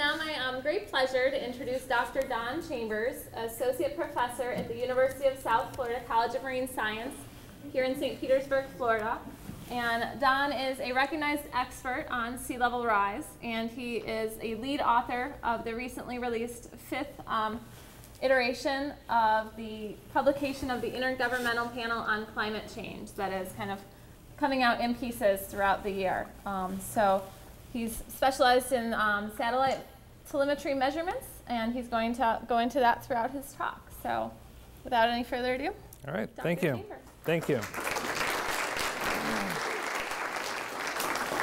now my great pleasure to introduce Dr. Don Chambers, Associate Professor at the University of South Florida College of Marine Science here in St. Petersburg, Florida. And Don is a recognized expert on sea level rise, and he is a lead author of the recently released fifth iteration of the publication of the Intergovernmental Panel on Climate Change that is kind of coming out in pieces throughout the year. So he's specialized in satellite telemetry measurements, and he's going to go into that throughout his talk. So without any further ado. All right, Dr. thank you. Chambers. Thank you.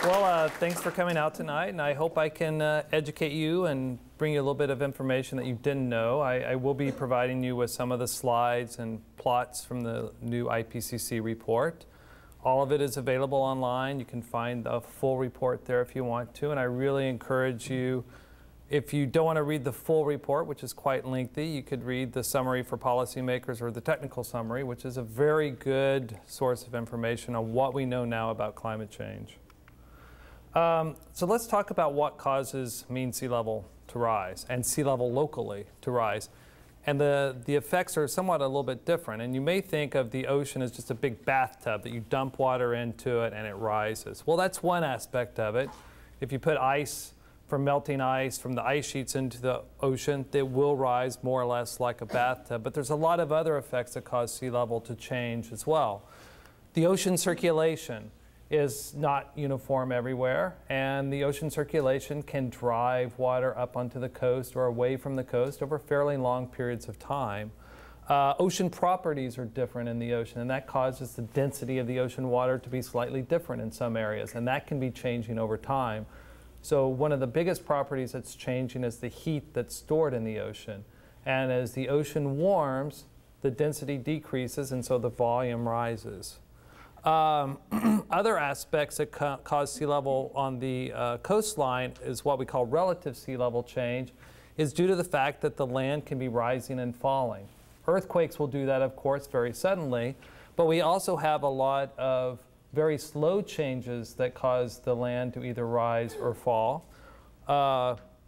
Well, thanks for coming out tonight, and I hope I can educate you and bring you a little bit of information that you didn't know. I will be providing you with some of the slides and plots from the new IPCC report. All of it is available online. You can find the full report there if you want to, and I really encourage you, if you don't want to read the full report, which is quite lengthy, you could read the summary for policymakers or the technical summary, which is a very good source of information on what we know now about climate change. So let's talk about what causes mean sea level to rise and sea level locally to rise. And the effects are somewhat a little bit different. And you may think of the ocean as just a big bathtub that you dump water into it and it rises. Well, that's one aspect of it. If you put ice from melting ice from the ice sheets into the ocean, it will rise more or less like a bathtub. But there's a lot of other effects that cause sea level to change as well. The ocean circulation is not uniform everywhere, and the ocean circulation can drive water up onto the coast or away from the coast over fairly long periods of time. Ocean properties are different in the ocean, and that causes the density of the ocean water to be slightly different in some areas, and that can be changing over time. So one of the biggest properties that's changing is the heat that's stored in the ocean. And as the ocean warms, the density decreases, and so the volume rises. Other aspects that cause sea level on the coastline is what we call relative sea level change, is due to the fact that the land can be rising and falling. Earthquakes will do that, of course, very suddenly, but we also have a lot of very slow changes that cause the land to either rise or fall.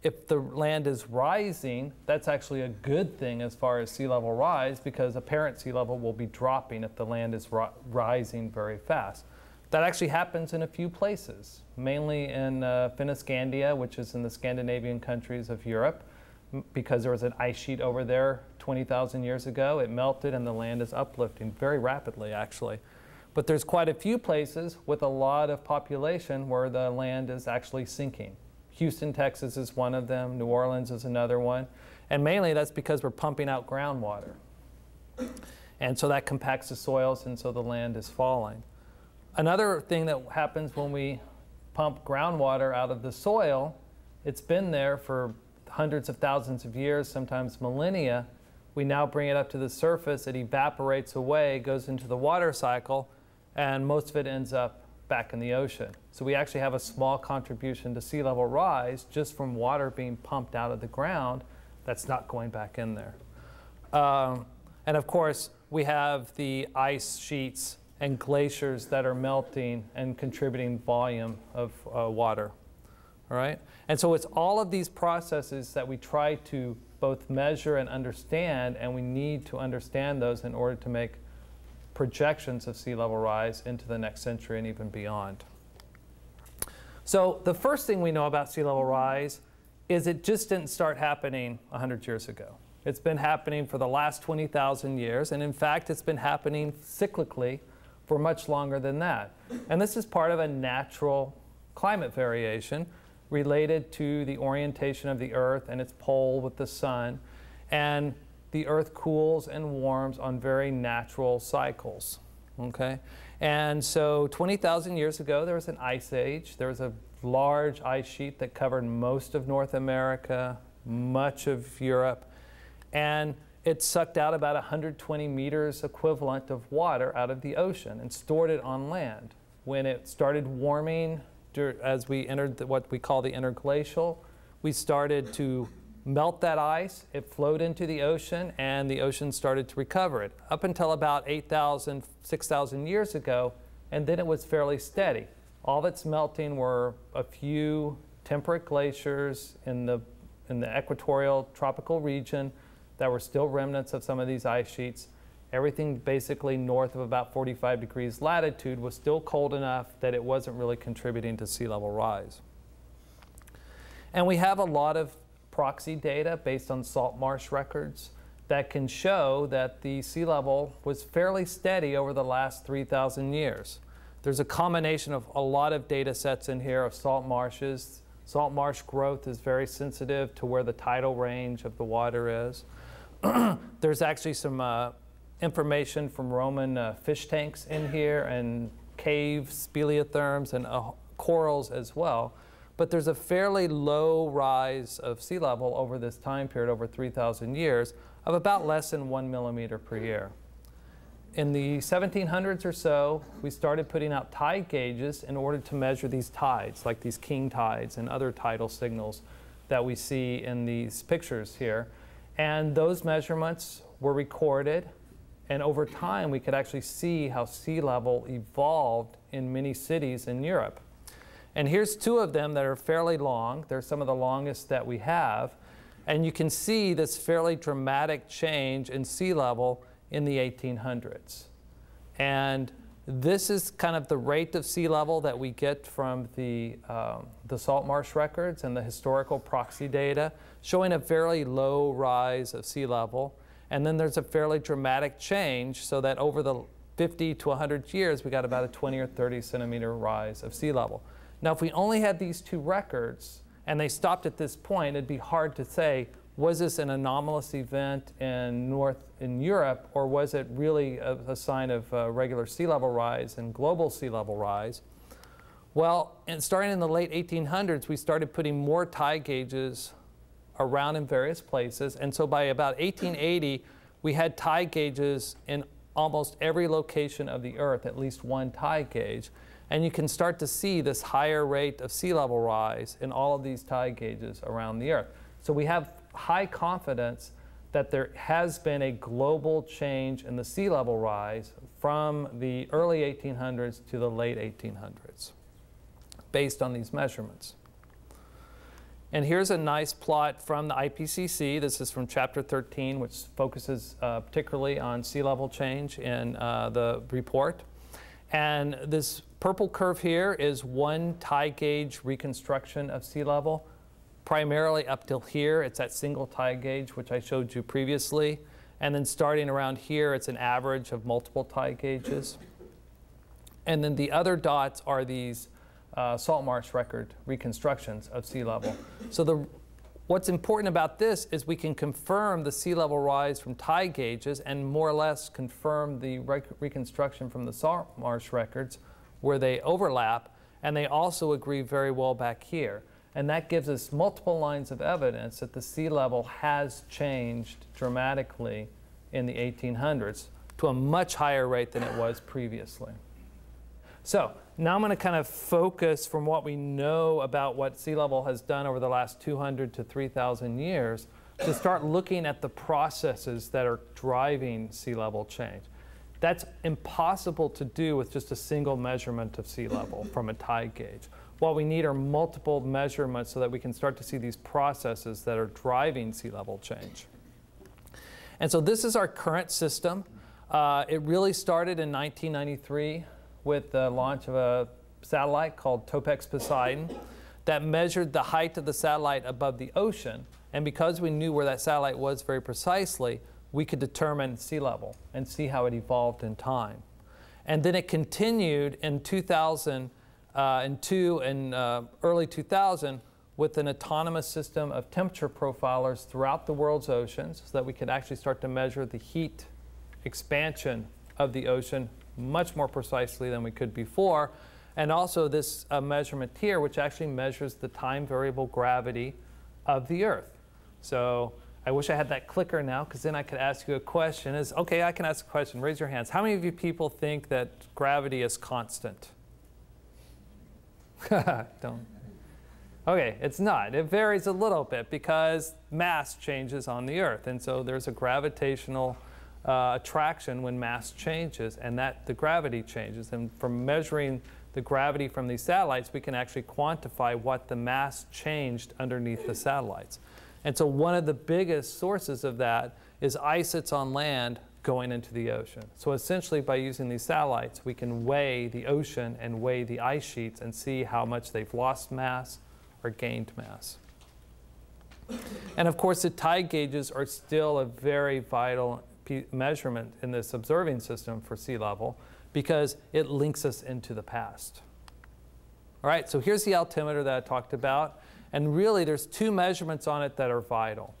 If the land is rising, that's actually a good thing as far as sea level rise, because apparent sea level will be dropping if the land is rising very fast. That actually happens in a few places, mainly in Finniscandia, which is in the Scandinavian countries of Europe, because there was an ice sheet over there 20,000 years ago. It melted and the land is uplifting very rapidly, actually. But there's quite a few places with a lot of population where the land is actually sinking. Houston, Texas is one of them. New Orleans is another one. And mainly that's because we're pumping out groundwater. And so that compacts the soils, and so the land is falling. Another thing that happens when we pump groundwater out of the soil, it's been there for hundreds of thousands of years, sometimes millennia. We now bring it up to the surface, it evaporates away, goes into the water cycle, and most of it ends up back in the ocean. So we actually have a small contribution to sea level rise just from water being pumped out of the ground that's not going back in there. And of course, we have the ice sheets and glaciers that are melting and contributing volume of water. All right? And so it's all of these processes that we try to both measure and understand, and we need to understand those in order to make projections of sea level rise into the next century and even beyond. So the first thing we know about sea level rise is it just didn't start happening 100 years ago. It's been happening for the last 20,000 years, and in fact it's been happening cyclically for much longer than that. And this is part of a natural climate variation related to the orientation of the Earth and its pole with the sun. And the Earth cools and warms on very natural cycles, okay? And so 20,000 years ago, there was an ice age. There was a large ice sheet that covered most of North America, much of Europe, and it sucked out about 120 meters equivalent of water out of the ocean and stored it on land. When it started warming, as we entered what we call the interglacial, we started to melt that ice, it flowed into the ocean, and the ocean started to recover it up until about 8,000, 6,000 years ago, and then it was fairly steady. All that's melting were a few temperate glaciers in the in the equatorial tropical region that were still remnants of some of these ice sheets. Everything basically north of about 45 degrees latitude was still cold enough that it wasn't really contributing to sea level rise. And we have a lot of proxy data based on salt marsh records that can show that the sea level was fairly steady over the last 3,000 years. There's a combination of a lot of data sets in here of salt marshes. Salt marsh growth is very sensitive to where the tidal range of the water is. There's actually some information from Roman fish tanks in here and caves, speleotherms, and corals as well. But there's a fairly low rise of sea level over this time period, over 3,000 years, of about less than 1 millimeter per year. In the 1700s or so, we started putting out tide gauges in order to measure these tides, like these king tides and other tidal signals that we see in these pictures here. And those measurements were recorded, and over time we could actually see how sea level evolved in many cities in Europe. And here's two of them that are fairly long. They're some of the longest that we have. And you can see this fairly dramatic change in sea level in the 1800s. And this is kind of the rate of sea level that we get from the salt marsh records and the historical proxy data, showing a fairly low rise of sea level. And then there's a fairly dramatic change, so that over the 50 to 100 years, we got about a 20 or 30 centimeter rise of sea level. Now, if we only had these two records, and they stopped at this point, it'd be hard to say, was this an anomalous event in Europe, or was it really a sign of regular sea level rise and global sea level rise? Well, starting in the late 1800s, we started putting more tide gauges around in various places. And so by about 1880, we had tide gauges in almost every location of the Earth, at least one tide gauge. And you can start to see this higher rate of sea level rise in all of these tide gauges around the Earth. So we have high confidence that there has been a global change in the sea level rise from the early 1800s to the late 1800s, based on these measurements. And here's a nice plot from the IPCC. This is from Chapter 13, which focuses particularly on sea level change in the report. And this purple curve here is one tide gauge reconstruction of sea level. Primarily up till here, it's that single tide gauge, which I showed you previously. And then starting around here, it's an average of multiple tide gauges. And then the other dots are these salt marsh record reconstructions of sea level. So what's important about this is we can confirm the sea level rise from tide gauges and more or less confirm the reconstruction from the salt marsh records where they overlap, and they also agree very well back here. And that gives us multiple lines of evidence that the sea level has changed dramatically in the 1800s to a much higher rate than it was previously. So now I'm going to kind of focus from what we know about what sea level has done over the last 200 to 3,000 years to start looking at the processes that are driving sea level change. That's impossible to do with just a single measurement of sea level from a tide gauge. What we need are multiple measurements so that we can start to see these processes that are driving sea level change. And so this is our current system. It really started in 1993 with the launch of a satellite called Topex Poseidon that measured the height of the satellite above the ocean. And because we knew where that satellite was very precisely, we could determine sea level and see how it evolved in time. And then it continued in 2002 and early 2000 with an autonomous system of temperature profilers throughout the world's oceans so that we could actually start to measure the heat expansion of the ocean much more precisely than we could before. And also this measurement here, which actually measures the time variable gravity of the Earth. So I wish I had that clicker now, because then I could ask you a question. Okay, I can ask a question. Raise your hands. How many of you people think that gravity is constant? Don't. Okay, it's not. It varies a little bit because mass changes on the Earth. And so there's a gravitational attraction when mass changes, and the gravity changes. And from measuring the gravity from these satellites, we can actually quantify what the mass changed underneath the satellites. And so one of the biggest sources of that is ice that's on land going into the ocean. So essentially, by using these satellites, we can weigh the ocean and weigh the ice sheets and see how much they've lost mass or gained mass. And of course, the tide gauges are still a very vital measurement in this observing system for sea level because it links us into the past. All right, so here's the altimeter that I talked about. And really, there's two measurements on it that are vital.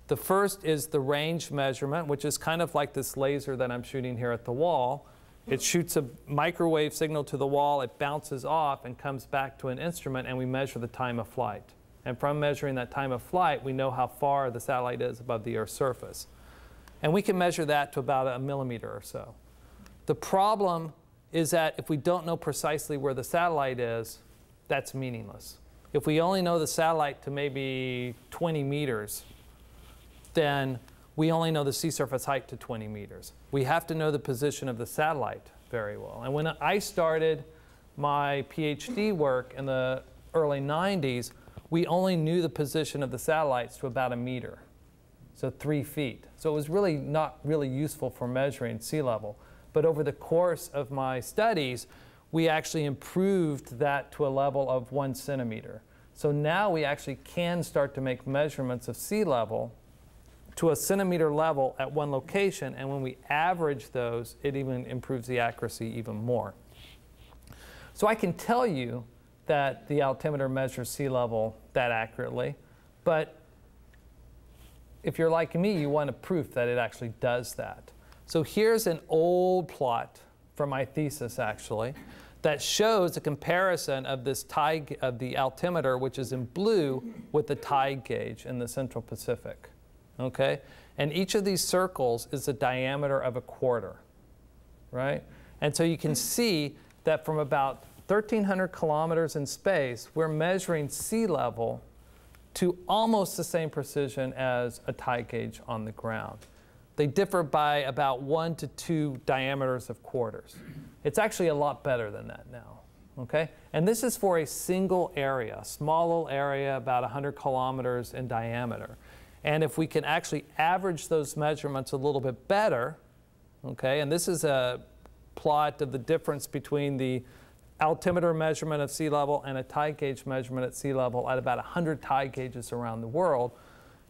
The first is the range measurement, which is kind of like this laser that I'm shooting here at the wall. It shoots a microwave signal to the wall, it bounces off and comes back to an instrument, and we measure the time of flight. And from measuring that time of flight, we know how far the satellite is above the Earth's surface. And we can measure that to about a millimeter or so. The problem is that if we don't know precisely where the satellite is, that's meaningless. If we only know the satellite to maybe 20 meters, then we only know the sea surface height to 20 meters. We have to know the position of the satellite very well. And when I started my PhD work in the early 90s, we only knew the position of the satellites to about a meter, so 3 feet. So it was really not really useful for measuring sea level. But over the course of my studies, we actually improved that to a level of 1 centimeter. So now we actually can start to make measurements of sea level to a centimeter level at one location, and when we average those, it even improves the accuracy even more. So I can tell you that the altimeter measures sea level that accurately, but if you're like me, you want a proof that it actually does that. So here's an old plot from my thesis, actually, that shows a comparison of this tide of the altimeter, which is in blue, with the tide gauge in the Central Pacific. Okay? And each of these circles is the diameter of a quarter, right? And so you can see that from about 1,300 kilometers in space, we're measuring sea level to almost the same precision as a tide gauge on the ground. They differ by about 1 to 2 diameters of quarters. It's actually a lot better than that now, okay? And this is for a single area, a small little area about 100 kilometers in diameter. And if we can actually average those measurements a little bit better, okay, and this is a plot of the difference between the altimeter measurement of sea level and a tide gauge measurement at sea level at about 100 tide gauges around the world,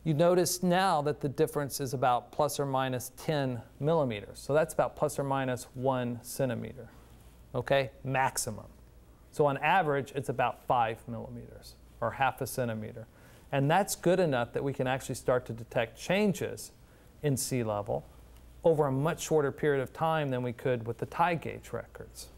you notice now that the difference is about plus or minus 10 millimeters. So that's about plus or minus 1 centimeter, okay, maximum. So on average, it's about 5 millimeters or half a centimeter. And that's good enough that we can actually start to detect changes in sea level over a much shorter period of time than we could with the tide gauge records.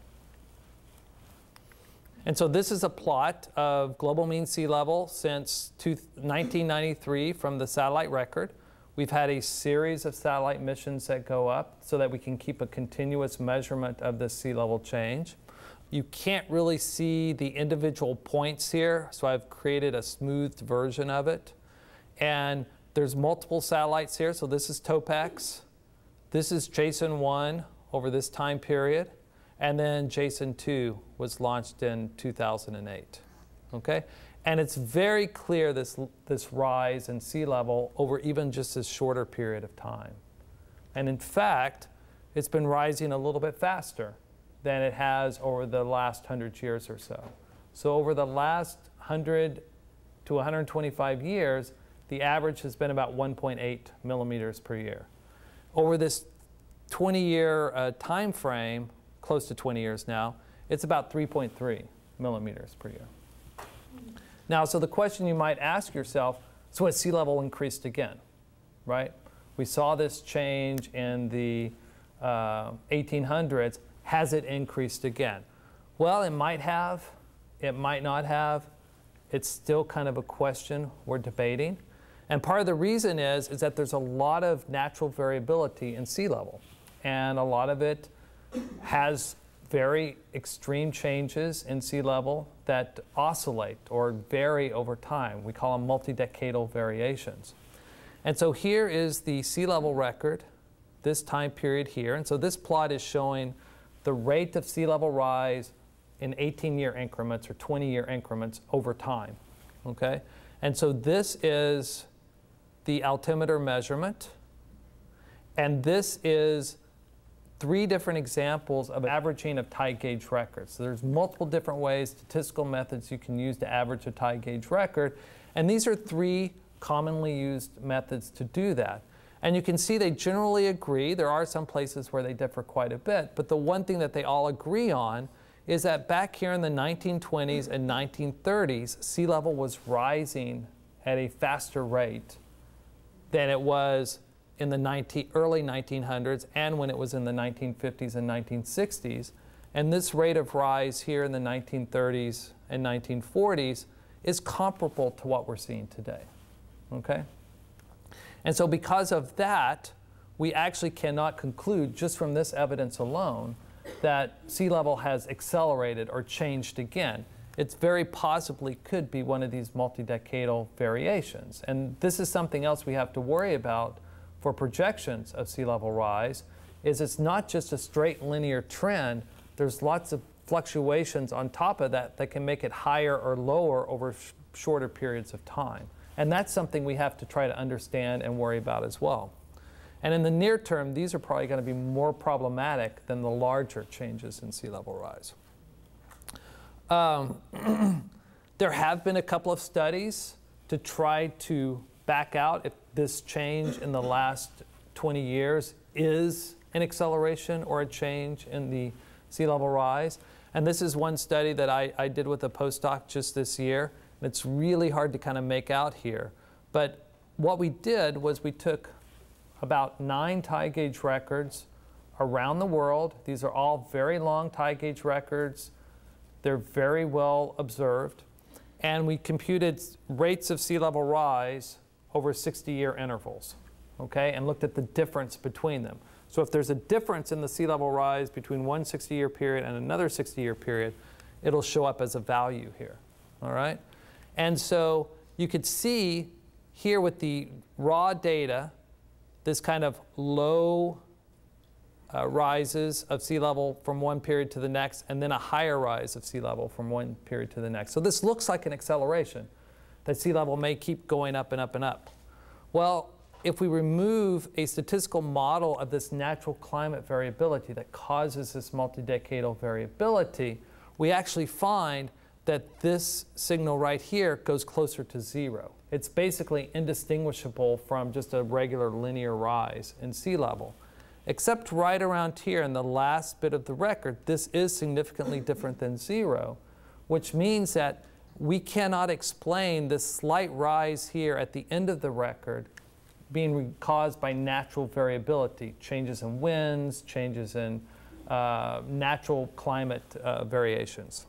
And so this is a plot of global mean sea level since 1993 from the satellite record. We've had a series of satellite missions that go up so that we can keep a continuous measurement of the sea level change. You can't really see the individual points here, so I've created a smoothed version of it. And there's multiple satellites here, so this is TOPEX. This is JASON 1 over this time period. And then JASON 2 was launched in 2008, okay? And it's very clear this rise in sea level over even just this shorter period of time. And in fact, it's been rising a little bit faster than it has over the last 100 years or so. So over the last 100 to 125 years, the average has been about 1.8 millimeters per year. Over this 20-year time frame, close to 20 years now, it's about 3.3 millimeters per year. Now, so the question you might ask yourself, so has sea level increased again, right? We saw this change in the 1800s. Has it increased again? Well, it might have. It might not have. It's still kind of a question we're debating. And part of the reason is that there's a lot of natural variability in sea level. And a lot of it has very extreme changes in sea level that oscillate or vary over time. We call them multi-decadal variations. And so here is the sea level record, this time period here. And so this plot is showing the rate of sea level rise in 18-year increments or 20-year increments over time, okay? And so this is the altimeter measurement. And this is 3 different examples of averaging of tide gauge records. So there's multiple different ways, statistical methods you can use to average a tide gauge record. And these are 3 commonly used methods to do that. And you can see they generally agree. There are some places where they differ quite a bit. But the one thing that they all agree on is that back here in the 1920s and 1930s, sea level was rising at a faster rate than it was in the early 1900s and when it was in the 1950s and 1960s. And this rate of rise here in the 1930s and 1940s is comparable to what we're seeing today. Okay? And so because of that, we actually cannot conclude just from this evidence alone that sea level has accelerated or changed again. It very possibly could be one of these multi-decadal variations. And this is something else we have to worry about for projections of sea level rise, is it's not just a straight linear trend. There's lots of fluctuations on top of that that can make it higher or lower over shorter periods of time. And that's something we have to try to understand and worry about as well. And in the near term, these are probably going to be more problematic than the larger changes in sea level rise. There have been a couple of studies to try to back out if this change in the last 20 years is an acceleration or a change in the sea level rise. And this is one study that I did with a postdoc just this year. And it's really hard to kind of make out here. But what we did was we took about 9 tide gauge records around the world. These are all very long tide gauge records. They're very well observed. And we computed rates of sea level rise over 60-year intervals, okay, and looked at the difference between them. So if there's a difference in the sea level rise between one 60-year period and another 60-year period, it'll show up as a value here, all right? And so you could see here with the raw data, this kind of low rises of sea level from one period to the next, and then a higher rise of sea level from one period to the next. So this looks like an acceleration, that sea level may keep going up and up and up. Well, if we remove a statistical model of this natural climate variability that causes this multi-decadal variability, we actually find that this signal right here goes closer to 0. It's basically indistinguishable from just a regular linear rise in sea level. Except right around here in the last bit of the record, this is significantly different than 0, which means that we cannot explain this slight rise here at the end of the record being caused by natural variability, changes in winds, changes in natural climate variations.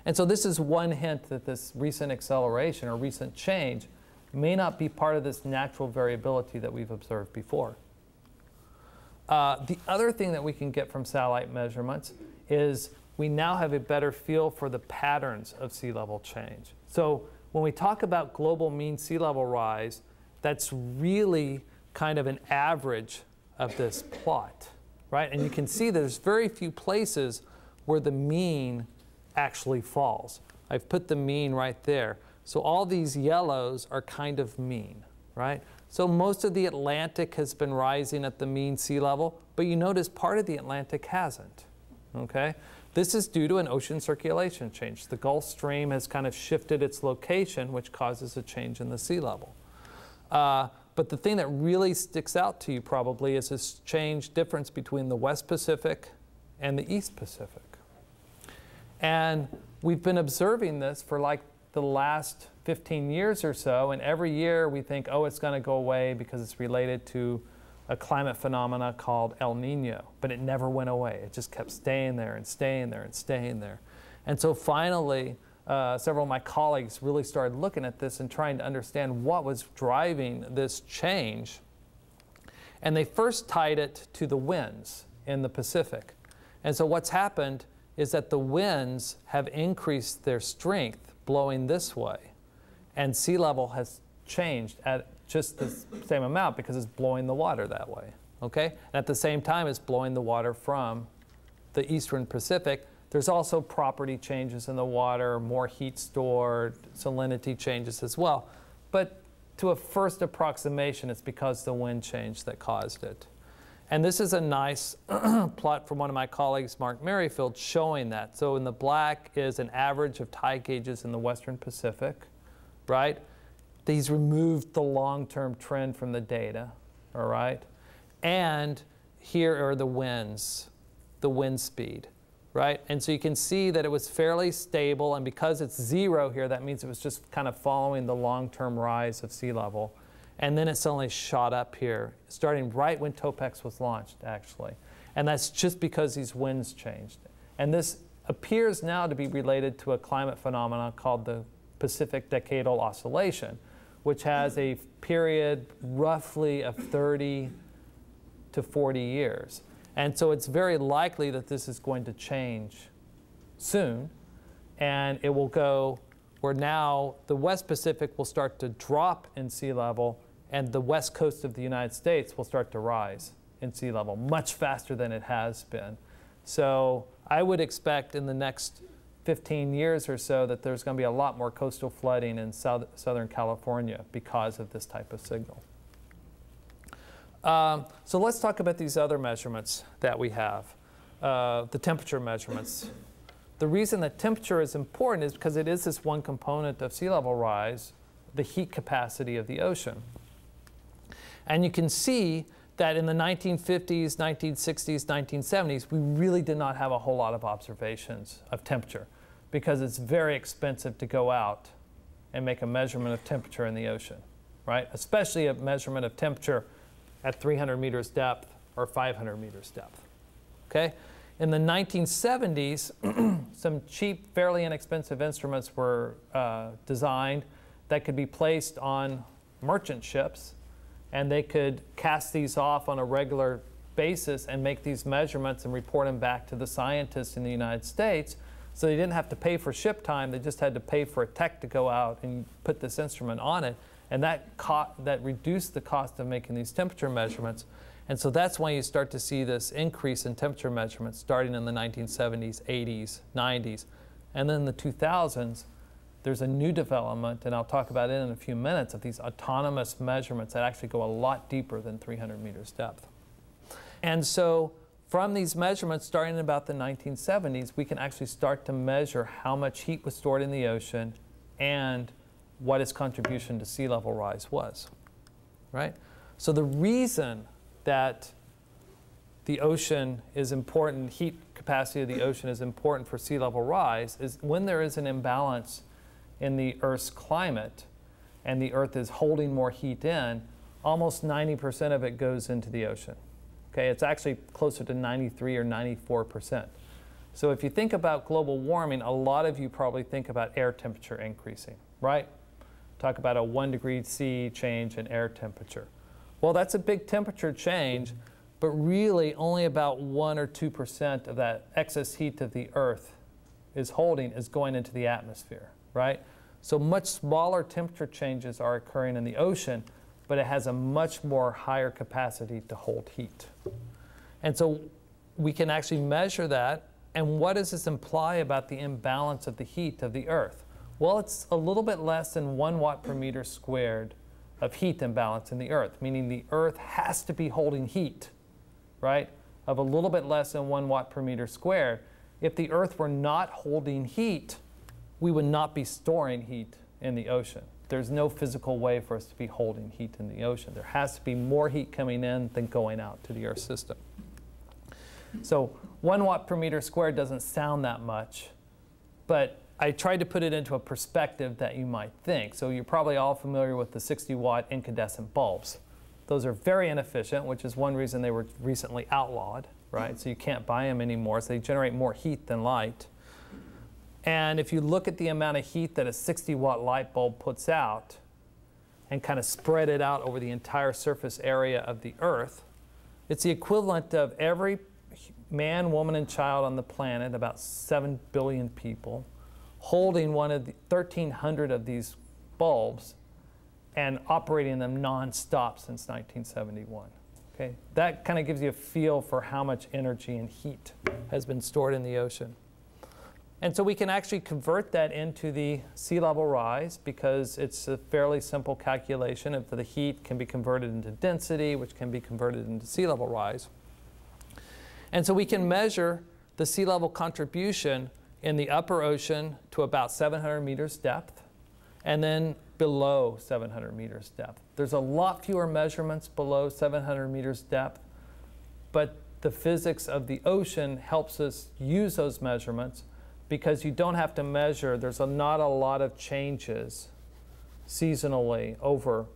And so this is one hint that this recent acceleration or recent change may not be part of this natural variability that we've observed before. The other thing that we can get from satellite measurements is we now have a better feel for the patterns of sea level change. So when we talk about global mean sea level rise, that's really kind of an average of this plot, right? And you can see there's very few places where the mean actually falls. I've put the mean right there. So all these yellows are kind of mean, right? So most of the Atlantic has been rising at the mean sea level, but you notice part of the Atlantic hasn't, okay? This is due to an ocean circulation change. The Gulf Stream has kind of shifted its location, which causes a change in the sea level. But the thing that really sticks out to you probably is this difference between the West Pacific and the East Pacific. And we've been observing this for like the last 15 years or so, and every year we think, oh, it's going to go away because it's related to a climate phenomena called El Nino, but it never went away. It just kept staying there and staying there and staying there. And so finally, several of my colleagues really started looking at this and trying to understand what was driving this change. And they first tied it to the winds in the Pacific. And so what's happened is that the winds have increased their strength blowing this way. And sea level has changed at just the same amount because it's blowing the water that way. Okay? And at the same time, it's blowing the water from the eastern Pacific. There's also property changes in the water, more heat stored, salinity changes as well. But to a first approximation, it's because the wind change that caused it. And this is a nice plot from one of my colleagues, Mark Merrifield, showing that. So in the black is an average of tide gauges in the Western Pacific, right? He's removed the long-term trend from the data, all right? And here are the winds, the wind speed, right? And so you can see that it was fairly stable, and because it's 0 here, that means it was just kind of following the long-term rise of sea level. And then it suddenly shot up here, starting right when TOPEX was launched, actually. And that's just because these winds changed. And this appears now to be related to a climate phenomenon called the Pacific Decadal Oscillation, which has a period roughly of 30 to 40 years. And so it's very likely that this is going to change soon, and it will go where now the West Pacific will start to drop in sea level, and the west coast of the United States will start to rise in sea level much faster than it has been. So I would expect in the next 15 years or so that there's going to be a lot more coastal flooding in Southern California because of this type of signal. So let's talk about these other measurements that we have, the temperature measurements. The reason that temperature is important is because it is this one component of sea level rise, the heat capacity of the ocean. And you can see that in the 1950s, 1960s, 1970s, we really did not have a whole lot of observations of temperature because it's very expensive to go out and make a measurement of temperature in the ocean, right? Especially a measurement of temperature at 300 meters depth or 500 meters depth, okay? In the 1970s, some cheap, fairly inexpensive instruments were designed that could be placed on merchant ships, and they could cast these off on a regular basis and make these measurements and report them back to the scientists in the United States. So they didn't have to pay for ship time, they just had to pay for a tech to go out and put this instrument on it. And that reduced the cost of making these temperature measurements. And so that's when you start to see this increase in temperature measurements starting in the 1970s, 80s, 90s. And then in the 2000s, there's a new development, and I'll talk about it in a few minutes, of these autonomous measurements that actually go a lot deeper than 300 meters depth. And so from these measurements starting in about the 1970s, we can actually start to measure how much heat was stored in the ocean and what its contribution to sea level rise was, right? So the reason that the ocean is important, heat capacity of the ocean is important for sea level rise, is when there is an imbalance in the Earth's climate and the Earth is holding more heat in, almost 90% of it goes into the ocean. Okay, it's actually closer to 93 or 94%. So if you think about global warming, a lot of you probably think about air temperature increasing, right? Talk about a 1 degree C change in air temperature. Well, that's a big temperature change, but really only about 1 or 2% of that excess heat of the Earth is holding is going into the atmosphere, right? So much smaller temperature changes are occurring in the ocean, but it has a much more higher capacity to hold heat. And so we can actually measure that. And what does this imply about the imbalance of the heat of the Earth? Well, it's a little bit less than 1 watt per meter squared of heat imbalance in the Earth, meaning the Earth has to be holding heat, right, of a little bit less than 1 watt per meter squared. If the Earth were not holding heat, we would not be storing heat in the ocean. There's no physical way for us to be holding heat in the ocean. There has to be more heat coming in than going out to the Earth system. So 1 watt per meter squared doesn't sound that much, but I tried to put it into a perspective that you might think. So you're probably all familiar with the 60 watt incandescent bulbs. Those are very inefficient, which is one reason they were recently outlawed, right? So you can't buy them anymore, so they generate more heat than light. And if you look at the amount of heat that a 60 watt light bulb puts out and kind of spread it out over the entire surface area of the Earth, it's the equivalent of every man, woman, and child on the planet, about 7 billion people, holding one of the 1,300 of these bulbs and operating them non-stop since 1971. Okay? That kind of gives you a feel for how much energy and heat has been stored in the ocean. And so we can actually convert that into the sea level rise because it's a fairly simple calculation of the heat can be converted into density, which can be converted into sea level rise. And so we can measure the sea level contribution in the upper ocean to about 700 meters depth, and then below 700 meters depth. There's a lot fewer measurements below 700 meters depth, but the physics of the ocean helps us use those measurements because you don't have to measure. There's not a lot of changes seasonally over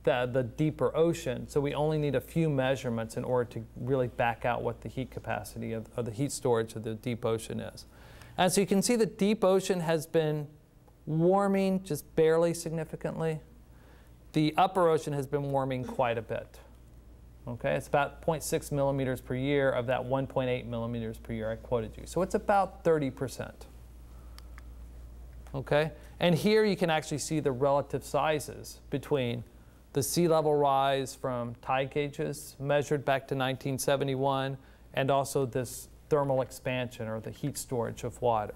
the deeper ocean, so we only need a few measurements in order to really back out what the heat capacity of the heat storage of the deep ocean is. And so you can see the deep ocean has been warming just barely significantly. The upper ocean has been warming quite a bit. Okay, it's about 0.6 millimeters per year of that 1.8 millimeters per year I quoted you. So it's about 30%. Okay, and here you can actually see the relative sizes between the sea level rise from tide gauges measured back to 1971 and also this thermal expansion or the heat storage of water.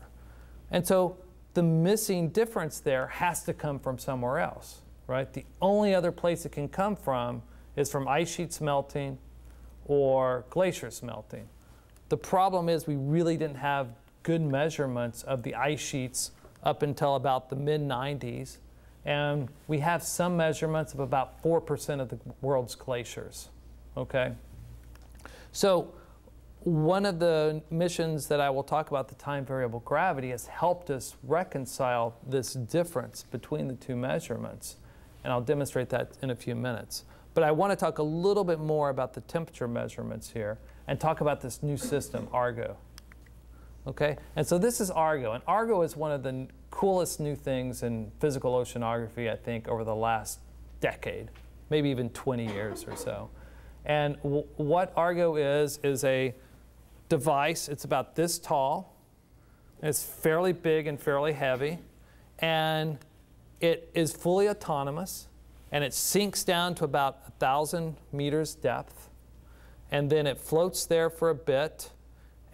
And so the missing difference there has to come from somewhere else, right? The only other place it can come from is from ice sheets melting or glaciers melting. The problem is we really didn't have good measurements of the ice sheets up until about the mid-90s, and we have some measurements of about 4% of the world's glaciers, okay? So one of the missions that I will talk about, the time variable gravity, has helped us reconcile this difference between the two measurements, and I'll demonstrate that in a few minutes. But I want to talk a little bit more about the temperature measurements here and talk about this new system, Argo. Okay? And so this is Argo. And Argo is one of the coolest new things in physical oceanography, I think, over the last decade, maybe even 20 years or so. And what Argo is a device. It's about this tall. It's fairly big and fairly heavy. And it is fully autonomous. And it sinks down to about 1,000 meters depth, and then it floats there for a bit,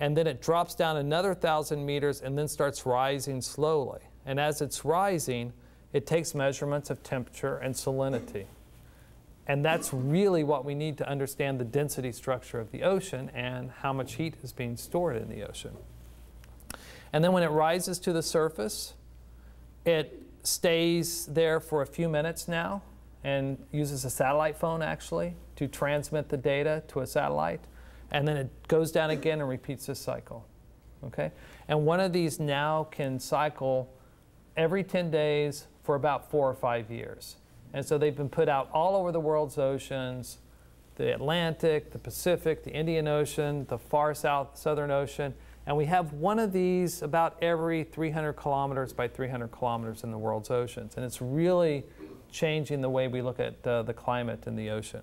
and then it drops down another 1,000 meters and then starts rising slowly. And as it's rising, it takes measurements of temperature and salinity. And that's really what we need to understand the density structure of the ocean and how much heat is being stored in the ocean. And then when it rises to the surface, it stays there for a few minutes now, and uses a satellite phone actually to transmit the data to a satellite. And then it goes down again and repeats this cycle. Okay? And one of these now can cycle every 10 days for about 4 or 5 years. And so they've been put out all over the world's oceans, the Atlantic, the Pacific, the Indian Ocean, the far southern ocean. And we have one of these about every 300 kilometers by 300 kilometers in the world's oceans. And it's really changing the way we look at the climate in the ocean.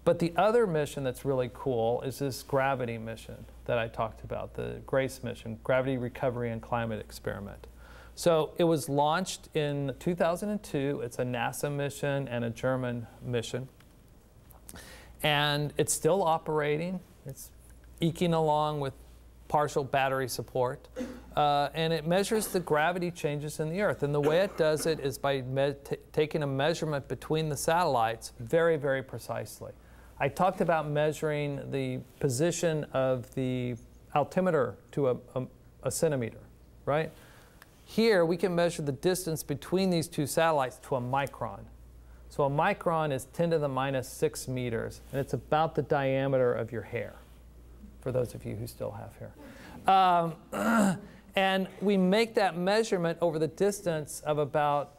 But the other mission that's really cool is this gravity mission that I talked about, the GRACE mission, Gravity Recovery and Climate Experiment. So it was launched in 2002. It's a NASA mission and a German mission. And it's still operating. It's eking along with partial battery support. And it measures the gravity changes in the Earth. And the way it does it is by taking a measurement between the satellites very, very precisely. I talked about measuring the position of the altimeter to a centimeter, right? Here, we can measure the distance between these two satellites to a micron. So a micron is 10 to the minus 6 meters, and it's about the diameter of your hair, for those of you who still have hair. And we make that measurement over the distance of about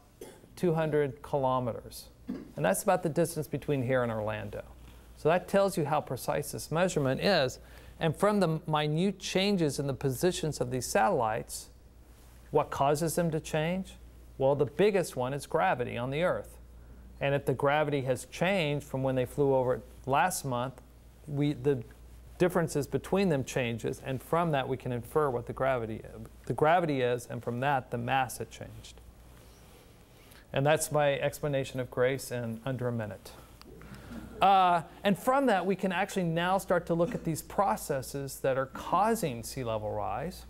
200 kilometers. And that's about the distance between here and Orlando. So that tells you how precise this measurement is. And from the minute changes in the positions of these satellites, what causes them to change? Well, the biggest one is gravity on the Earth. And if the gravity has changed from when they flew over it last month, the differences between them changes, and from that we can infer what the gravity is, and from that the mass had changed. And that's my explanation of GRACE in under a minute. And from that we can actually now start to look at these processes that are causing sea level rise.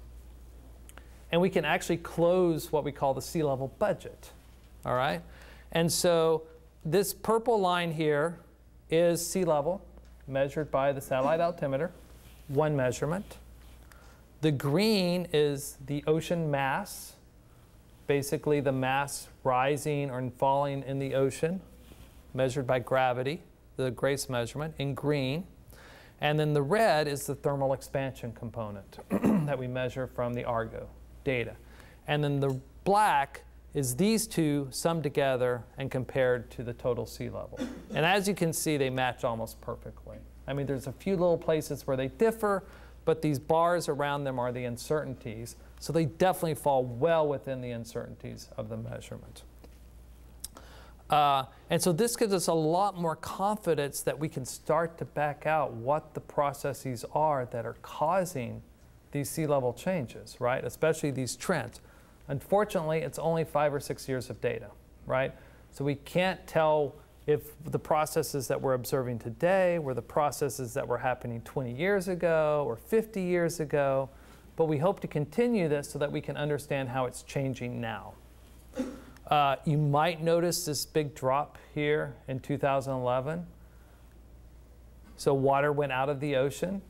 and we can actually close what we call the sea level budget. All right? And so this purple line here is sea level measured by the satellite altimeter, one measurement. The green is the ocean mass, basically the mass rising or falling in the ocean, measured by gravity, the GRACE measurement in green. And then the red is the thermal expansion component that we measure from the Argo data. And then the black is these two summed together and compared to the total sea level. And as you can see, they match almost perfectly. I mean, there's a few little places where they differ, but these bars around them are the uncertainties. So they definitely fall well within the uncertainties of the measurement. And so this gives us a lot more confidence that we can start to back out what the processes are that are causing these sea level changes, right? Especially these trends. Unfortunately, it's only 5 or 6 years of data, right? So we can't tell if the processes that we're observing today were the processes that were happening 20 years ago or 50 years ago. But we hope to continue this so that we can understand how it's changing now. You might notice this big drop here in 2011. So water went out of the ocean.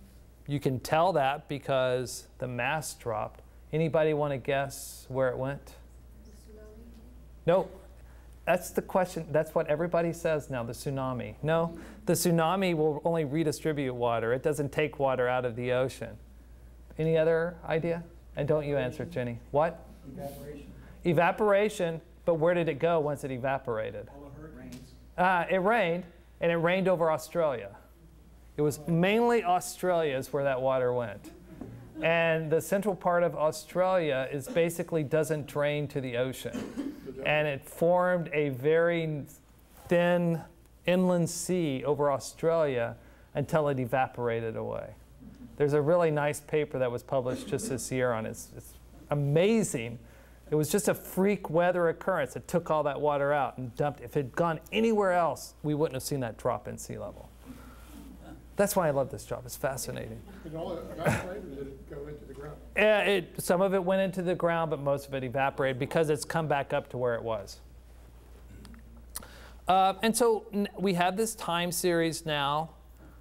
You can tell that because the mass dropped. Anybody want to guess where it went? No. That's the question. That's what everybody says now, the tsunami. No, the tsunami will only redistribute water. It doesn't take water out of the ocean. Any other idea? And don't you answer, Jenny. What? Evaporation. Evaporation, but where did it go once it evaporated? All the hurricanes. It rained, and it rained over Australia. It was mainly Australia is where that water went. And the central part of Australia is basically doesn't drain to the ocean. And it formed a very thin inland sea over Australia until it evaporated away. There's a really nice paper that was published just this year on it. It's amazing. It was just a freak weather occurrence. It took all that water out and dumped. If it had gone anywhere else, we wouldn't have seen that drop in sea level. That's why I love this job. It's fascinating. Did all evaporate, or did it go into the ground? Some of it went into the ground, but most of it evaporated because it's come back up to where it was. And so we have this time series now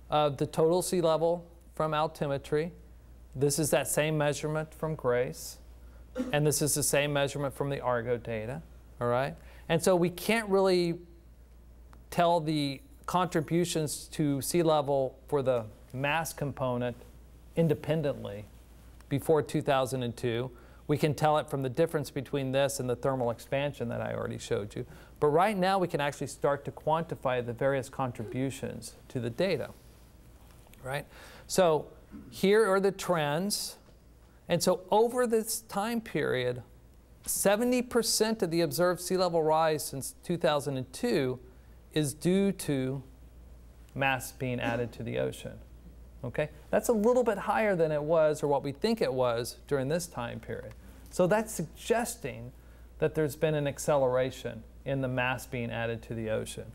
of the total sea level from altimetry. This is that same measurement from GRACE. And this is the same measurement from the Argo data. All right? And so we can't really tell the contributions to sea level for the mass component independently before 2002. We can tell it from the difference between this and the thermal expansion that I already showed you. But right now we can actually start to quantify the various contributions to the data. Right? So here are the trends. And so over this time period, 70% of the observed sea level rise since 2002 is due to mass being added to the ocean. Okay? That's a little bit higher than it was, or what we think it was, during this time period. So that's suggesting that there's been an acceleration in the mass being added to the ocean.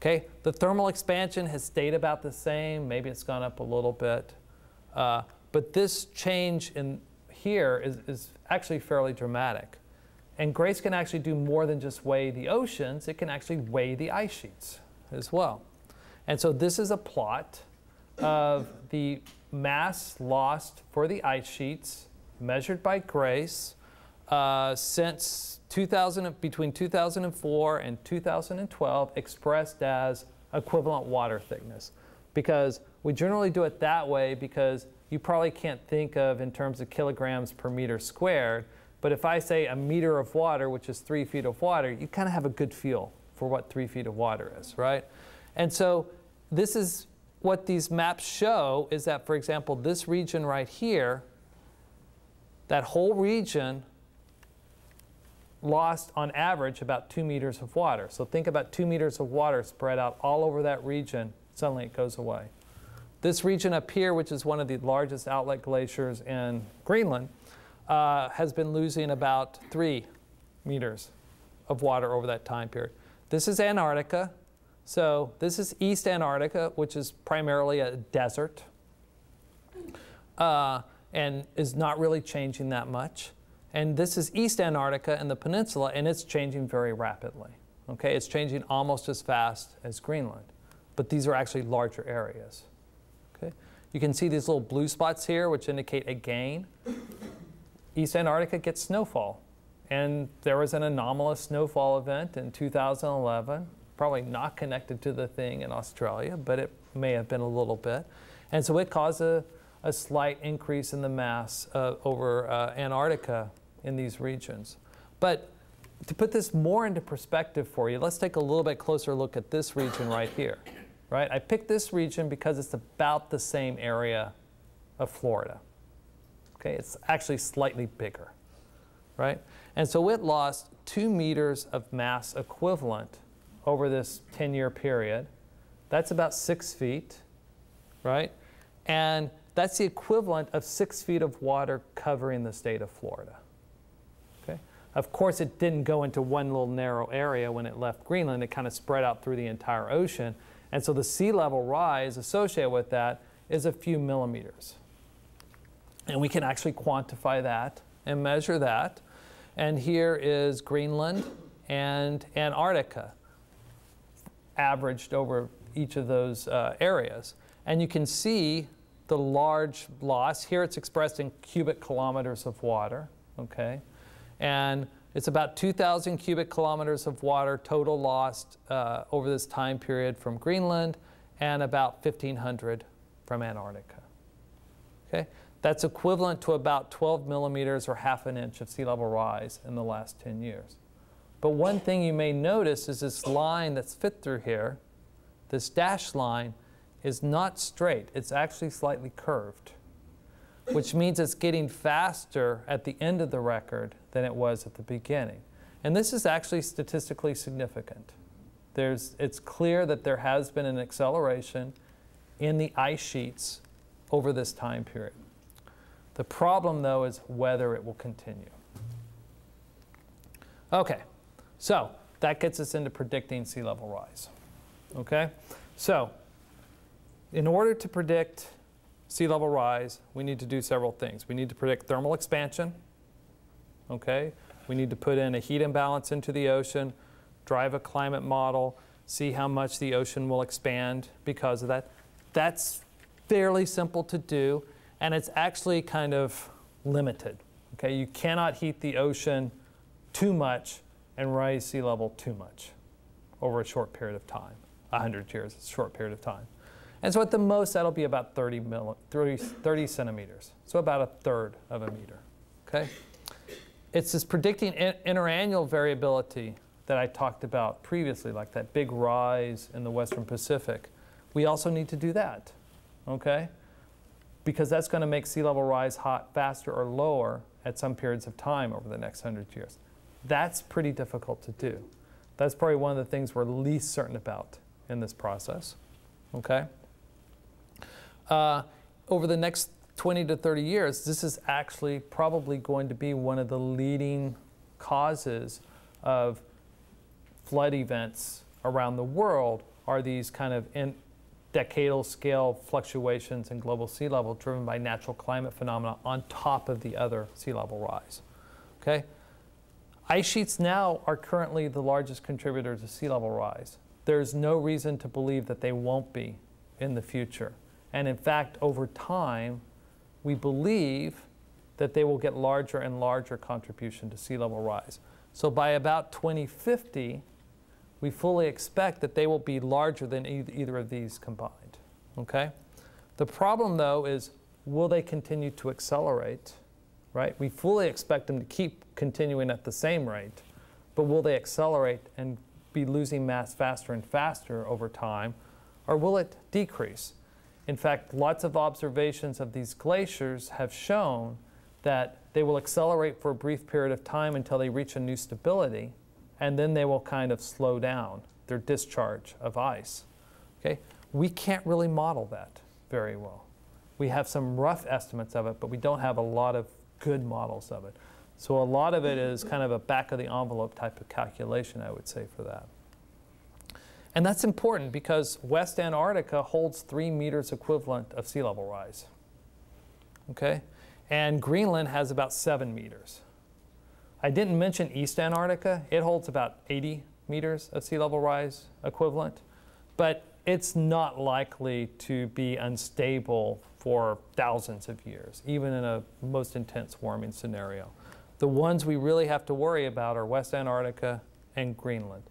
Okay? The thermal expansion has stayed about the same. Maybe it's gone up a little bit. But this change in here is actually fairly dramatic. And GRACE can actually do more than just weigh the oceans. It can actually weigh the ice sheets as well. And so this is a plot of the mass lost for the ice sheets measured by GRACE since between 2004 and 2012, expressed as equivalent water thickness. Because we generally do it that way because you probably can't think of in terms of kilograms per meter squared. But if I say a meter of water, which is 3 feet of water, you kind of have a good feel for what 3 feet of water is, right? And so this is what these maps show, is that, for example, this region right here, that whole region lost on average about 2 meters of water. So think about 2 meters of water spread out all over that region. Suddenly it goes away. This region up here, which is one of the largest outlet glaciers in Greenland, has been losing about 3 meters of water over that time period. This is Antarctica. So this is East Antarctica, which is primarily a desert and is not really changing that much. And this is East Antarctica and the peninsula, and it's changing very rapidly. Okay, it's changing almost as fast as Greenland, but these are actually larger areas. Okay, you can see these little blue spots here, which indicate a gain. East Antarctica gets snowfall, and there was an anomalous snowfall event in 2011, probably not connected to the thing in Australia, but it may have been a little bit. And so it caused a slight increase in the mass over Antarctica in these regions. But to put this more into perspective for you, let's take a little bit closer look at this region right here. Right? I picked this region because it's about the same area of Florida. Okay? It's actually slightly bigger. Right? And so it lost 2 meters of mass equivalent over this 10-year period. That's about 6 feet. Right? And that's the equivalent of 6 feet of water covering the state of Florida. Okay? Of course, it didn't go into one little narrow area when it left Greenland. It kind of spread out through the entire ocean. And so the sea level rise associated with that is a few millimeters. And we can actually quantify that and measure that. And here is Greenland and Antarctica averaged over each of those areas. And you can see the large loss. Here it's expressed in cubic kilometers of water, okay? And it's about 2,000 cubic kilometers of water total lost over this time period from Greenland, and about 1,500 from Antarctica, okay? That's equivalent to about 12 millimeters or half an inch of sea level rise in the last 10 years. But one thing you may notice is this line that's fit through here, this dashed line, is not straight. It's actually slightly curved, which means it's getting faster at the end of the record than it was at the beginning. And this is actually statistically significant. It's clear that there has been an acceleration in the ice sheets over this time period. The problem, though, is whether it will continue. Okay, so that gets us into predicting sea level rise. Okay, so in order to predict sea level rise, we need to do several things. We need to predict thermal expansion. Okay, we need to put in a heat imbalance into the ocean, drive a climate model, see how much the ocean will expand because of that. That's fairly simple to do, and it's actually kind of limited. Okay, you cannot heat the ocean too much and raise sea level too much over a short period of time. 100 years is a short period of time. And so at the most, that'll be about 30 centimeters, so about a third of a meter. Okay? It's this predicting interannual variability that I talked about previously, like that big rise in the Western Pacific. We also need to do that, okay? Because that's going to make sea level rise faster or lower at some periods of time over the next 100 years. That's pretty difficult to do. That's probably one of the things we're least certain about in this process, okay? Over the next 20 to 30 years, this is actually probably going to be one of the leading causes of flood events around the world, are these kind of decadal scale fluctuations in global sea level driven by natural climate phenomena on top of the other sea level rise. Okay? Ice sheets now are currently the largest contributor to sea level rise. There's no reason to believe that they won't be in the future. And in fact, over time, we believe that they will get larger and larger contribution to sea level rise. So by about 2050, we fully expect that they will be larger than either of these combined. Okay? The problem, though, is will they continue to accelerate? Right? We fully expect them to keep continuing at the same rate, but will they accelerate and be losing mass faster and faster over time, or will it decrease? In fact, lots of observations of these glaciers have shown that they will accelerate for a brief period of time until they reach a new stability, and then they will kind of slow down their discharge of ice. Okay? We can't really model that very well. We have some rough estimates of it, but we don't have a lot of good models of it. So a lot of it is kind of a back-of-the-envelope type of calculation, I would say, for that. And that's important because West Antarctica holds 3 meters equivalent of sea level rise. Okay? And Greenland has about 7 meters. I didn't mention East Antarctica. It holds about 80 meters of sea level rise equivalent, but it's not likely to be unstable for thousands of years, even in a most intense warming scenario. The ones we really have to worry about are West Antarctica and Greenland.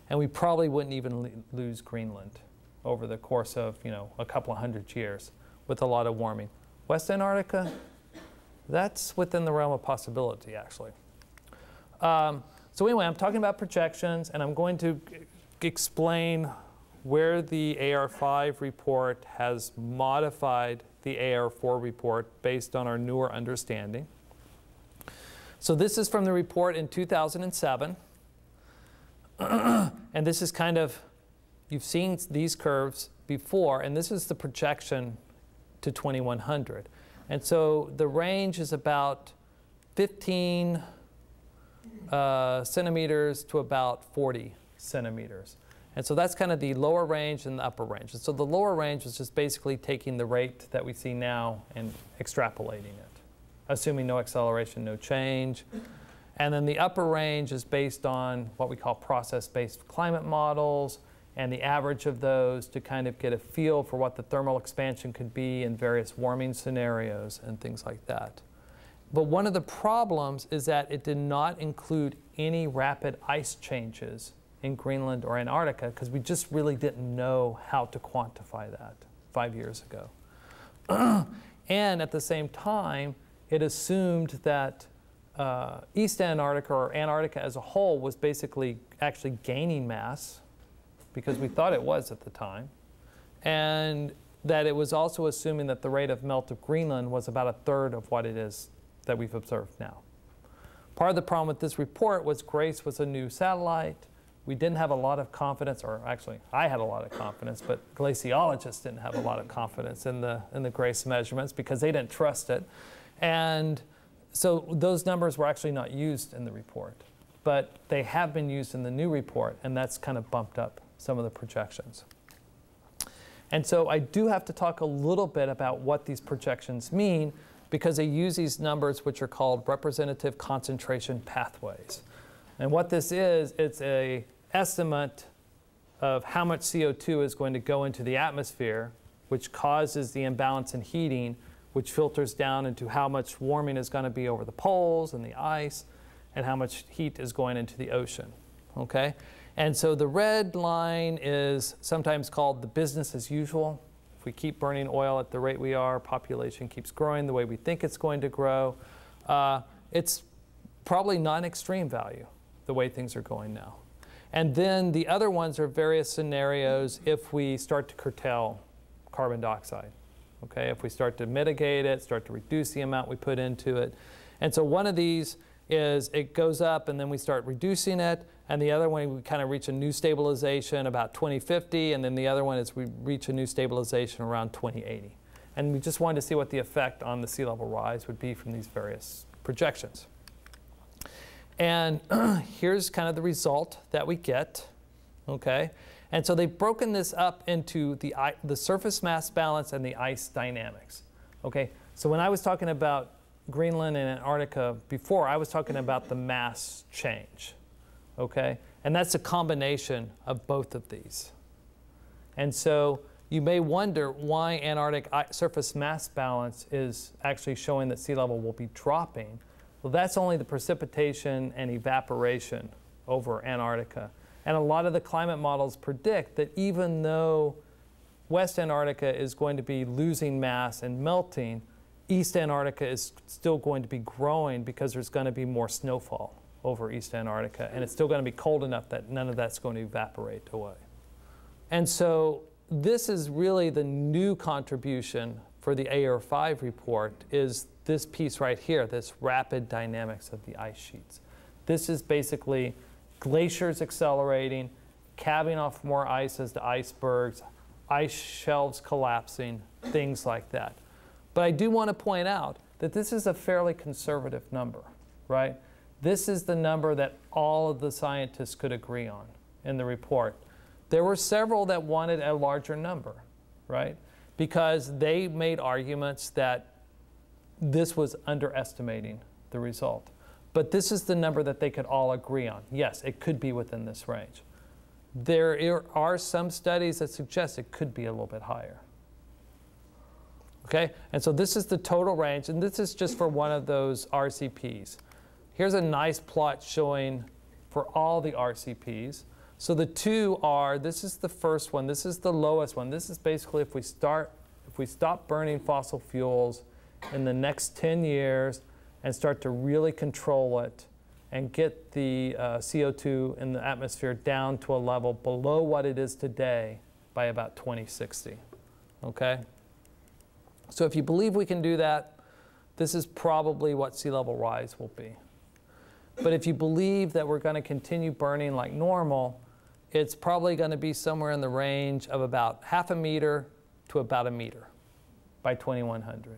And we probably wouldn't even lose Greenland over the course of, a couple of hundred years with a lot of warming. West Antarctica, that's within the realm of possibility, actually. So anyway, I'm talking about projections, and I'm going to explain where the AR5 report has modified the AR4 report based on our newer understanding. So this is from the report in 2007. And this is kind of, you've seen these curves before, and this is the projection to 2100. And so the range is about 15 centimeters to about 40 centimeters. And so that's kind of the lower range and the upper range. And so the lower range is just basically taking the rate that we see now and extrapolating it, assuming no acceleration, no change. And then the upper range is based on what we call process-based climate models and the average of those to kind of get a feel for what the thermal expansion could be in various warming scenarios and things like that. But one of the problems is that it did not include any rapid ice changes in Greenland or Antarctica because we just really didn't know how to quantify that 5 years ago. And at the same time, it assumed that East Antarctica or Antarctica as a whole was basically actually gaining mass because we thought it was at the time, and that it was also assuming that the rate of melt of Greenland was about a third of what it is that we've observed now. Part of the problem with this report was GRACE was a new satellite. We didn't have a lot of confidence, or actually I had a lot of confidence, but glaciologists didn't have a lot of confidence in the GRACE measurements because they didn't trust it. And so those numbers were actually not used in the report, but they have been used in the new report, and that's kind of bumped up some of the projections. And so I do have to talk a little bit about what these projections mean because they use these numbers which are called representative concentration pathways. And what this is, it's an estimate of how much CO2 is going to go into the atmosphere, which causes the imbalance in heating, which filters down into how much warming is going to be over the poles and the ice, and how much heat is going into the ocean. Okay? And so the red line is sometimes called the business as usual. If we keep burning oil at the rate we are, population keeps growing the way we think it's going to grow. It's probably not an extreme value, the way things are going now. And then the other ones are various scenarios if we start to curtail carbon dioxide. Okay, if we start to mitigate it, start to reduce the amount we put into it. And so one of these is it goes up and then we start reducing it. And the other one, we kind of reach a new stabilization about 2050. And then the other one is we reach a new stabilization around 2080. And we just wanted to see what the effect on the sea level rise would be from these various projections. And here's kind of the result that we get. Okay. And so they've broken this up into the surface mass balance and the ice dynamics. Okay, so when I was talking about Greenland and Antarctica before, I was talking about the mass change. Okay, and that's a combination of both of these. And so you may wonder why Antarctic surface mass balance is actually showing that sea level will be dropping. Well, that's only the precipitation and evaporation over Antarctica. And a lot of the climate models predict that even though West Antarctica is going to be losing mass and melting, East Antarctica is still going to be growing because there's going to be more snowfall over East Antarctica. And it's still going to be cold enough that none of that's going to evaporate away. And so this is really the new contribution for the AR5 report is this piece right here, this rapid dynamics of the ice sheets. This is basically glaciers accelerating, calving off more ice as the icebergs, ice shelves collapsing, things like that. But I do want to point out that this is a fairly conservative number, right? This is the number that all of the scientists could agree on in the report. There were several that wanted a larger number, right? Because they made arguments that this was underestimating the result. But this is the number that they could all agree on. Yes, it could be within this range. There are some studies that suggest it could be a little bit higher. Okay, and so this is the total range, and this is just for one of those RCPs. Here's a nice plot showing for all the RCPs. So the two are, this is the first one, this is the lowest one. This is basically if we stop burning fossil fuels in the next 10 years and start to really control it and get the CO2 in the atmosphere down to a level below what it is today by about 2060, okay? So if you believe we can do that, this is probably what sea level rise will be. But if you believe that we're going to continue burning like normal, it's probably going to be somewhere in the range of about 0.5 meter to about 1 meter by 2100,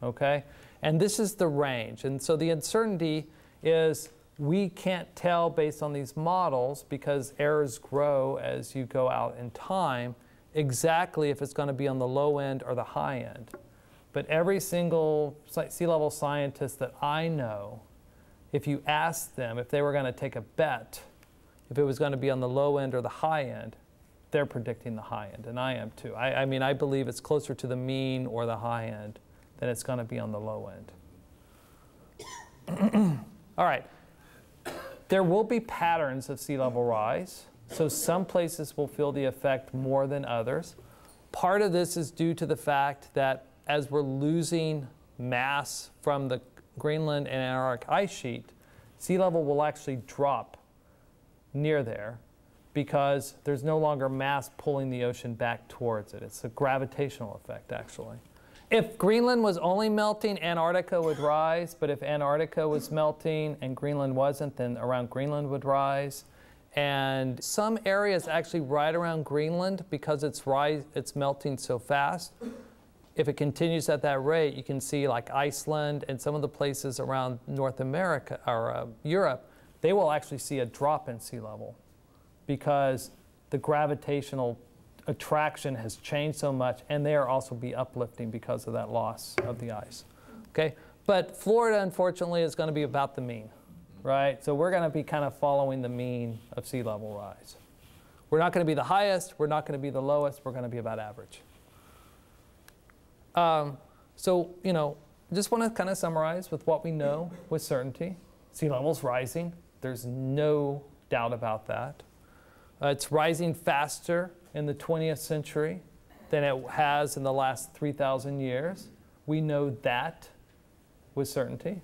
okay? And this is the range. And so the uncertainty is we can't tell based on these models, because errors grow as you go out in time, exactly if it's going to be on the low end or the high end. But every single sea level scientist that I know, if you ask them if they were going to take a bet, if it was going to be on the low end or the high end, they're predicting the high end, and I am too. I mean, I believe it's closer to the mean or the high end than it's going to be on the low end. All right. There will be patterns of sea level rise. So some places will feel the effect more than others. Part of this is due to the fact that as we're losing mass from the Greenland and Antarctic ice sheet, sea level will actually drop near there because there's no longer mass pulling the ocean back towards it. It's a gravitational effect, actually. If Greenland was only melting, Antarctica would rise, but if Antarctica was melting and Greenland wasn't, then around Greenland would rise. And some areas actually right around Greenland, because it's melting so fast, if it continues at that rate, you can see like Iceland and some of the places around North America or Europe, they will actually see a drop in sea level because the gravitational attraction has changed so much, and they are also be uplifting because of that loss of the ice. Okay, but Florida, unfortunately, is going to be about the mean, right? So we're going to be kind of following the mean of sea level rise. We're not going to be the highest. We're not going to be the lowest. We're going to be about average. So, you know, just want to kind of summarize with what we know with certainty. Sea level's rising. There's no doubt about that. It's rising faster in the 20th century than it has in the last 3,000 years. We know that with certainty.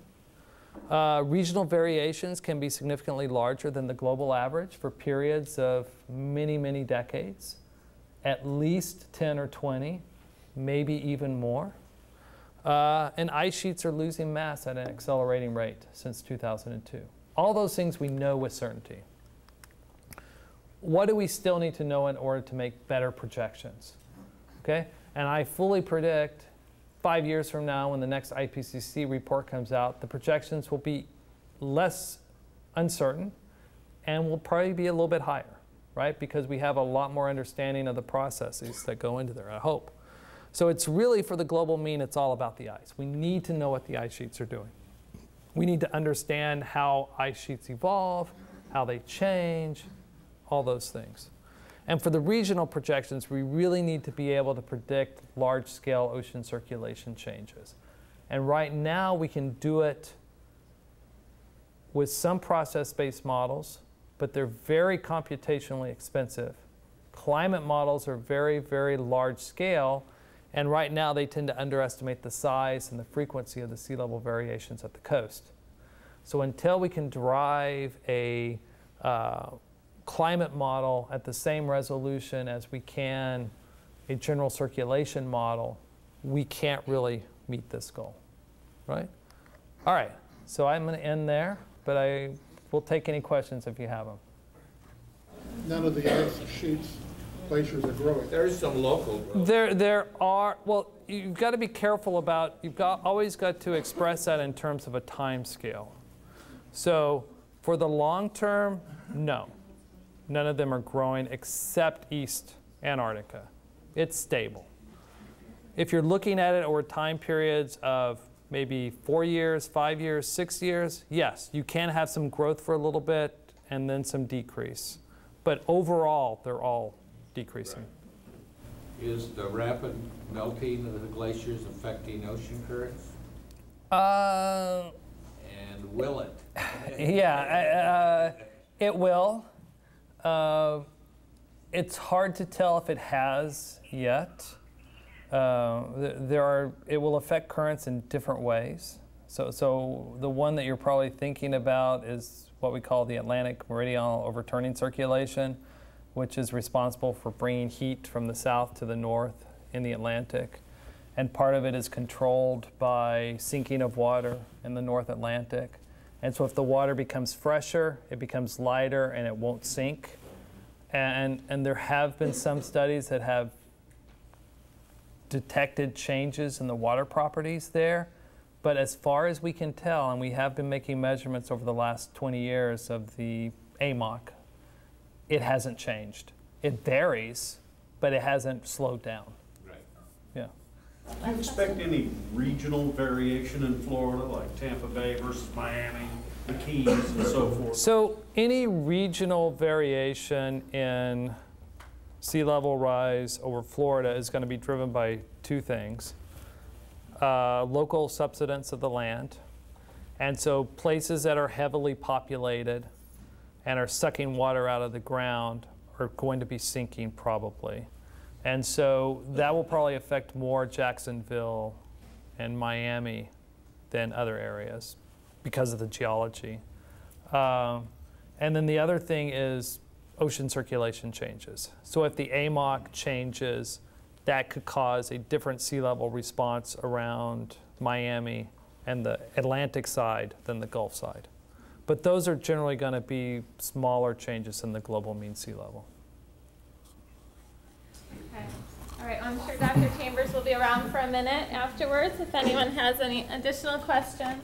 Regional variations can be significantly larger than the global average for periods of many, many decades, at least 10 or 20, maybe even more. And ice sheets are losing mass at an accelerating rate since 2002. All those things we know with certainty. What do we still need to know in order to make better projections? Okay? And I fully predict 5 years from now, when the next IPCC report comes out, the projections will be less uncertain and will probably be a little bit higher, right? Because we have a lot more understanding of the processes that go into there, I hope. So it's really, for the global mean, it's all about the ice. We need to know what the ice sheets are doing. We need to understand how ice sheets evolve, how they change, all those things. And for the regional projections, we really need to be able to predict large-scale ocean circulation changes. And right now, we can do it with some process-based models, but they're very computationally expensive. Climate models are very, very large scale, and right now they tend to underestimate the size and the frequency of the sea level variations at the coast. So until we can drive a climate model at the same resolution as we can a general circulation model, we can't really meet this goal, right? All right, so I'm going to end there, but I will take any questions if you have them. None of the ice sheets, glaciers are growing. There's some local growth. There are, well, you've got to be careful about, always got to express that in terms of a time scale. So for the long term, no. None of them are growing except East Antarctica. It's stable. If you're looking at it over time periods of maybe 4 years, 5 years, 6 years, yes, you can have some growth for a little bit and then some decrease. But overall, they're all decreasing. Right. Is the rapid melting of the glaciers affecting ocean currents? And will it? Yeah, it will. It's hard to tell if it has yet. It will affect currents in different ways. So the one that you're probably thinking about is what we call the Atlantic meridional overturning circulation, which is responsible for bringing heat from the south to the north in the Atlantic. And part of it is controlled by sinking of water in the North Atlantic. And so if the water becomes fresher, it becomes lighter and it won't sink. And there have been some studies that have detected changes in the water properties there. But as far as we can tell, and we have been making measurements over the last 20 years of the AMOC, it hasn't changed. It varies, but it hasn't slowed down. Right. Yeah. Do you expect any regional variation in Florida, like Tampa Bay versus Miami, the Keys, and so forth? So any regional variation in sea level rise over Florida is going to be driven by two things. Local subsidence of the land. And so places that are heavily populated and are sucking water out of the ground are going to be sinking probably. And so that will probably affect more Jacksonville and Miami than other areas because of the geology. And then the other thing is ocean circulation changes. So if the AMOC changes, that could cause a different sea level response around Miami and the Atlantic side than the Gulf side. But those are generally going to be smaller changes in the global mean sea level. Okay. All right, I'm sure Dr. Chambers will be around for a minute afterwards if anyone has any additional questions.